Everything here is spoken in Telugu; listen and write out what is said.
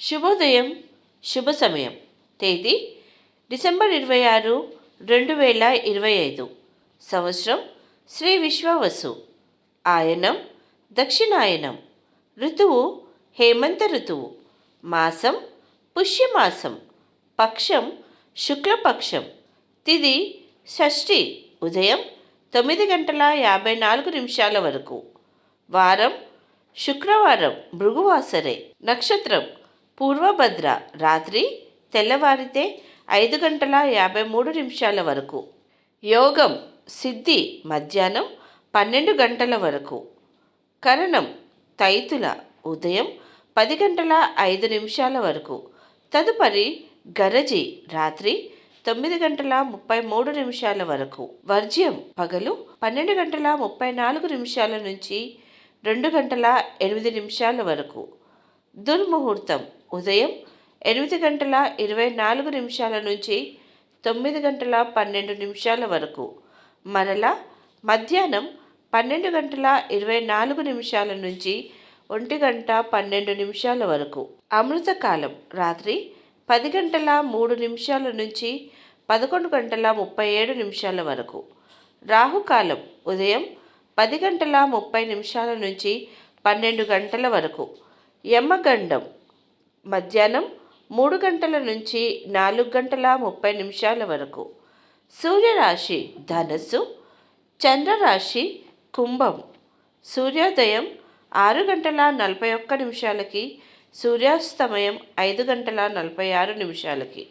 శుభోదయం, శుభ సమయం. తేదీ డిసెంబర్ 26, 2025. సంవత్సరం శ్రీ విశ్వావసు. ఆయనం దక్షిణాయనం. ఋతువు హేమంత ఋతువు. మాసం పుష్యమాసం. పక్షం శుక్లపక్షం. తిథి షష్ఠి ఉదయం 9 గంటల 54 నిమిషాల వరకు. వారం శుక్రవారం భృగువాసరే. నక్షత్రం పూర్వభద్ర. రాత్రి తెల్లవారితే 5 గంటల 53 నిమిషాల వరకు. యోగం సిద్ధి మధ్యాహ్నం 12 గంటల వరకు. కరణం తైతుల ఉదయం 10 గంటల 5 నిమిషాల వరకు. తదుపరి గరజి రాత్రి 9 గంటల 33 నిమిషాల వరకు. వర్జ్యం పగలు 12 గంటల 34 నిమిషాల నుంచి 2 గంటల 8 నిమిషాల వరకు. దుర్ముహూర్తం ఉదయం 8 గంటల 24 నిమిషాల నుంచి 9 గంటల 12 నిమిషాల వరకు. మరలా మధ్యాహ్నం 12 గంటల 24 నిమిషాల నుంచి 1 గంట 12 నిమిషాల వరకు. అమృతకాలం రాత్రి 10 గంటల 3 నిమిషాల నుంచి 11 గంటల 37 నిమిషాల వరకు. రాహుకాలం ఉదయం 10 గంటల 30 నిమిషాల నుంచి 12 గంటల వరకు. యమగండం మధ్యాహ్నం 3 గంటల నుంచి 4 గంటల 30 నిమిషాల వరకు. సూర్యరాశి ధనస్సు, చంద్రరాశి కుంభం. సూర్యోదయం 6 గంటల 41 నిమిషాలకి, సూర్యాస్తమయం 5 గంటల 46 నిమిషాలకి.